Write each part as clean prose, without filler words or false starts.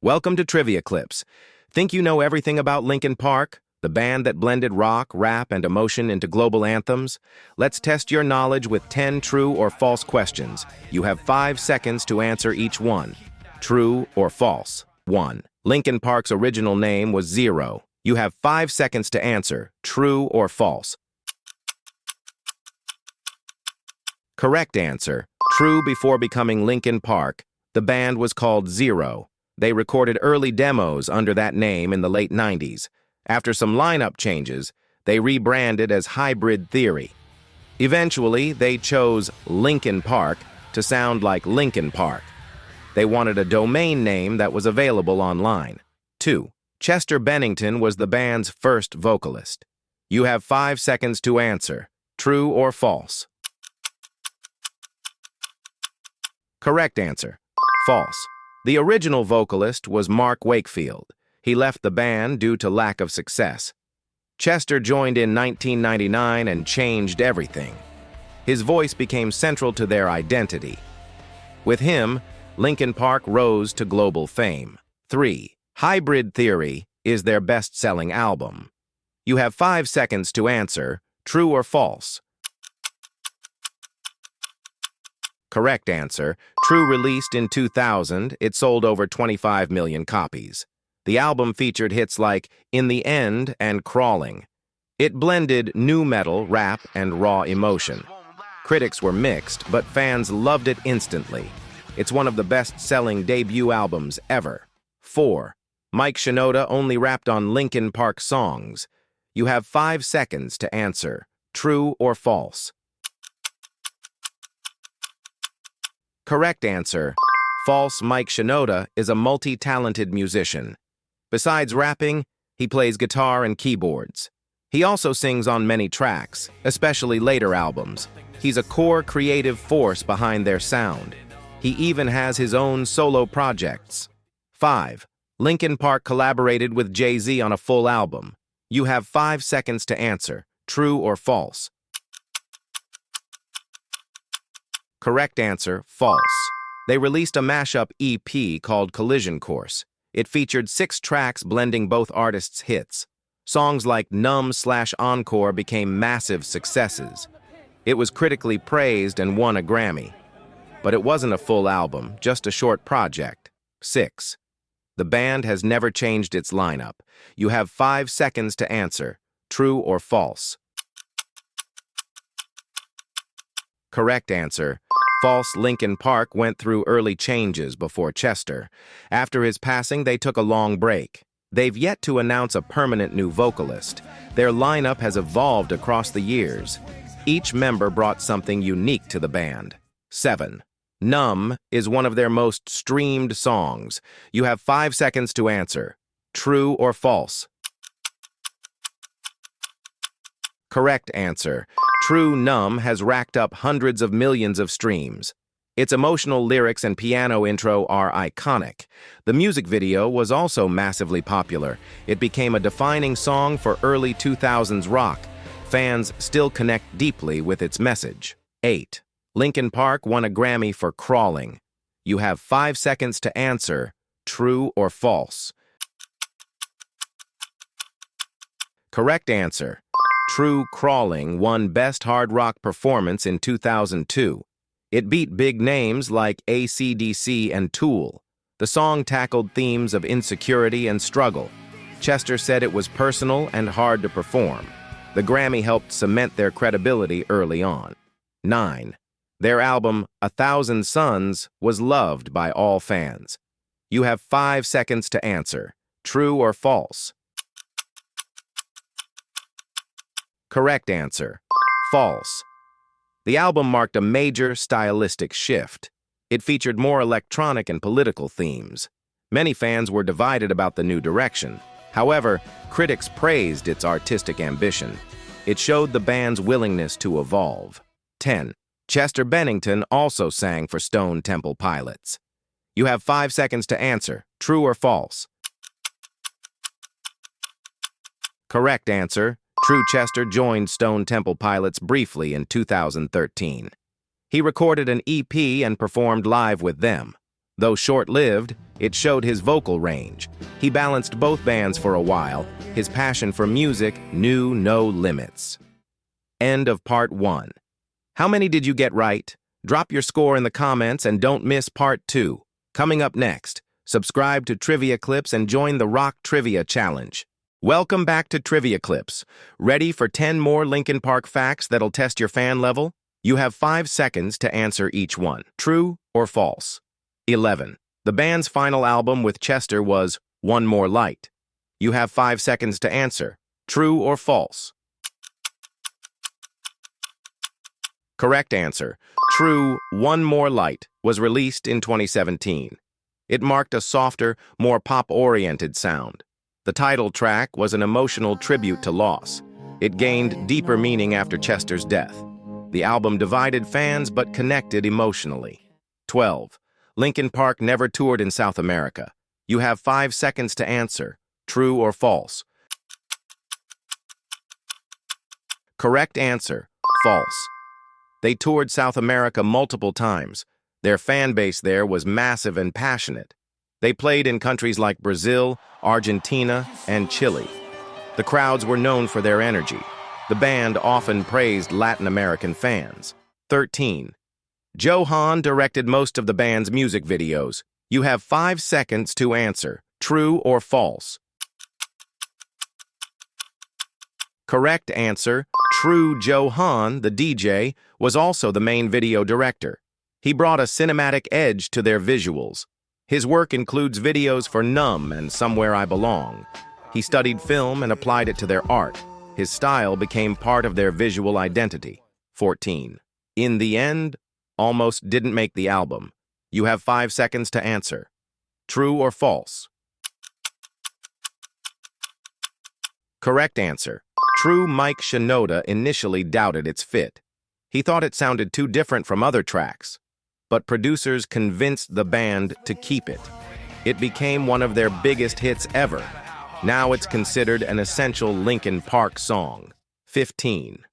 Welcome to Trivia Clips. Think you know everything about Linkin Park, the band that blended rock, rap, and emotion into global anthems? Let's test your knowledge with 10 true or false questions. You have 5 seconds to answer each one. True or false? 1. Linkin Park's original name was Zero. You have 5 seconds to answer. True or false? Correct answer. True. Before becoming Linkin Park, the band was called Zero. They recorded early demos under that name in the late 90s. After some lineup changes, they rebranded as Hybrid Theory. Eventually, they chose Linkin Park to sound like Linkin Park. They wanted a domain name that was available online. 2. Chester Bennington was the band's first vocalist. You have 5 seconds to answer. True or false? Correct answer. False. The original vocalist was Mark Wakefield. He left the band due to lack of success. Chester joined in 1999 and changed everything. His voice became central to their identity. With him, Linkin Park rose to global fame. 3. Hybrid Theory is their best-selling album. You have 5 seconds to answer. True or false? Correct answer. True. Released in 2000, it sold over 25 million copies. The album featured hits like In the End and Crawling. It blended nu metal, rap, and raw emotion. Critics were mixed, but fans loved it instantly. It's one of the best-selling debut albums ever. 4. Mike Shinoda only rapped on Linkin Park songs. You have 5 seconds to answer. True or false? Correct answer. False. Mike Shinoda is a multi-talented musician. Besides rapping, he plays guitar and keyboards. He also sings on many tracks, especially later albums. He's a core creative force behind their sound. He even has his own solo projects. 5. Linkin Park collaborated with Jay-Z on a full album. You have 5 seconds to answer. True or false? Correct answer. False. They released a mashup EP called Collision Course. It featured 6 tracks blending both artists' hits. Songs like Numb/Encore became massive successes. It was critically praised and won a Grammy. But it wasn't a full album, just a short project. 6. The band has never changed its lineup. You have 5 seconds to answer. True or false? Correct answer. False. Linkin Park went through early changes before Chester. After his passing, they took a long break. They've yet to announce a permanent new vocalist. Their lineup has evolved across the years. Each member brought something unique to the band. 7. Numb is one of their most streamed songs. You have 5 seconds to answer. True or false? Correct answer. True. Numb has racked up hundreds of millions of streams. Its emotional lyrics and piano intro are iconic. The music video was also massively popular. It became a defining song for early 2000s rock. Fans still connect deeply with its message. 8. Linkin Park won a Grammy for Crawling. You have 5 seconds to answer. True or false? Correct answer. True. Crawling won Best Hard Rock Performance in 2002. It beat big names like AC/DC and Tool. The song tackled themes of insecurity and struggle. Chester said it was personal and hard to perform. The Grammy helped cement their credibility early on. 9. Their album, 1,000 Suns, was loved by all fans. You have 5 seconds to answer. True or false? Correct answer. False. The album marked a major stylistic shift. It featured more electronic and political themes. Many fans were divided about the new direction. However, critics praised its artistic ambition. It showed the band's willingness to evolve. 10. Chester Bennington also sang for Stone Temple Pilots. You have 5 seconds to answer. True or false? Correct answer. True. Chester joined Stone Temple Pilots briefly in 2013. He recorded an EP and performed live with them. Though short-lived, it showed his vocal range. He balanced both bands for a while. His passion for music knew no limits. End of part 1. How many did you get right? Drop your score in the comments and don't miss part 2. Coming up next, subscribe to Trivia Clips and join the Rock Trivia Challenge. Welcome back to Trivia Clips. Ready for 10 more Linkin Park facts that'll test your fan level? You have 5 seconds to answer each one. True or false? 11. The band's final album with Chester was One More Light. You have 5 seconds to answer. True or false? Correct answer. True, One More Light was released in 2017. It marked a softer, more pop-oriented sound. The title track was an emotional tribute to loss. It gained deeper meaning after Chester's death. The album divided fans but connected emotionally. 12. Linkin Park never toured in South America. You have 5 seconds to answer. True or false? Correct answer. False. They toured South America multiple times. Their fan base there was massive and passionate. They played in countries like Brazil, Argentina, and Chile. The crowds were known for their energy. The band often praised Latin American fans. 13. Joe Hahn directed most of the band's music videos. You have 5 seconds to answer. True or false? Correct answer. True. Joe Hahn, the DJ, was also the main video director. He brought a cinematic edge to their visuals. His work includes videos for Numb and Somewhere I Belong. He studied film and applied it to their art. His style became part of their visual identity. 14. In the end, almost didn't make the album. You have 5 seconds to answer. True or false? Correct answer. True. Mike Shinoda initially doubted its fit. He thought it sounded too different from other tracks, but producers convinced the band to keep it. It became one of their biggest hits ever. Now it's considered an essential Linkin Park song. 15.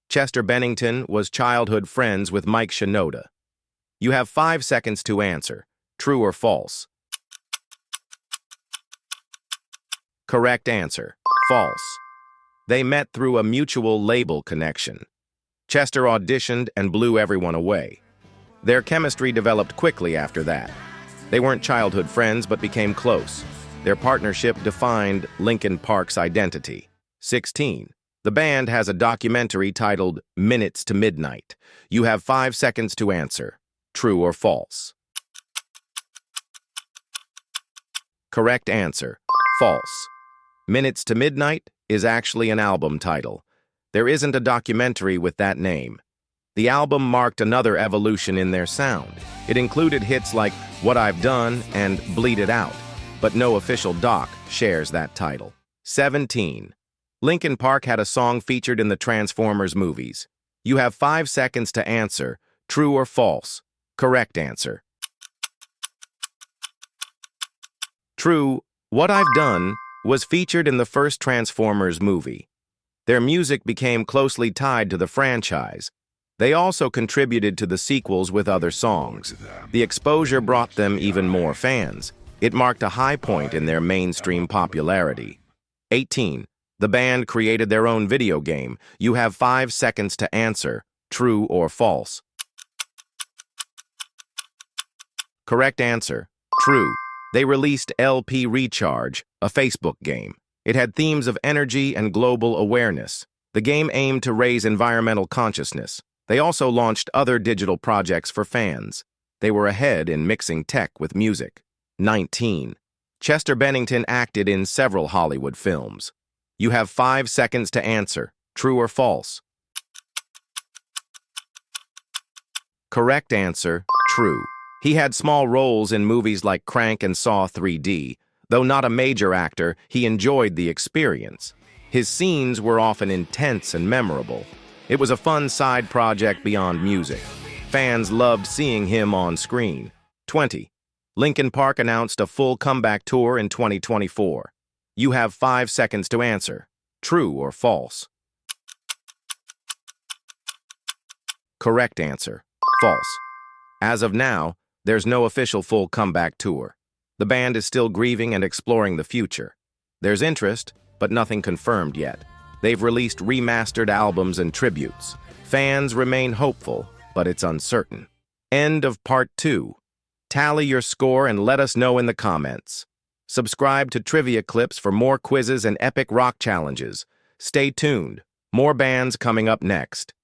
Chester Bennington was childhood friends with Mike Shinoda. You have 5 seconds to answer. True or false? Correct answer. False. They met through a mutual label connection. Chester auditioned and blew everyone away. Their chemistry developed quickly after that. They weren't childhood friends but became close. Their partnership defined Linkin Park's identity. 16. The band has a documentary titled Minutes to Midnight. You have 5 seconds to answer. True or false? Correct answer. False. Minutes to Midnight is actually an album title. There isn't a documentary with that name. The album marked another evolution in their sound. It included hits like What I've Done and Bleed It Out, but no official doc shares that title. 17. Linkin Park had a song featured in the Transformers movies. You have 5 seconds to answer. True or false? Correct answer. True. What I've Done was featured in the first Transformers movie. Their music became closely tied to the franchise. They also contributed to the sequels with other songs. The exposure brought them even more fans. It marked a high point in their mainstream popularity. 18. The band created their own video game. You have 5 seconds to answer. True or false? Correct answer. True. They released LP Recharge, a Facebook game. It had themes of energy and global awareness. The game aimed to raise environmental consciousness. They also launched other digital projects for fans. They were ahead in mixing tech with music. 19. Chester Bennington acted in several Hollywood films. You have 5 seconds to answer. True or false? Correct answer. True. He had small roles in movies like Crank and Saw 3D. Though not a major actor, he enjoyed the experience. His scenes were often intense and memorable. It was a fun side project beyond music. Fans loved seeing him on screen. 20. Linkin Park announced a full comeback tour in 2024. You have 5 seconds to answer. True or false? Correct answer. False. As of now, There's no official full comeback tour. The band is still grieving and exploring the future. There's interest, but nothing confirmed yet. They've released remastered albums and tributes. Fans remain hopeful, but it's uncertain. End of part 2. Tally your score and let us know in the comments. Subscribe to Trivia Clips for more quizzes and epic rock challenges. Stay tuned. More bands coming up next.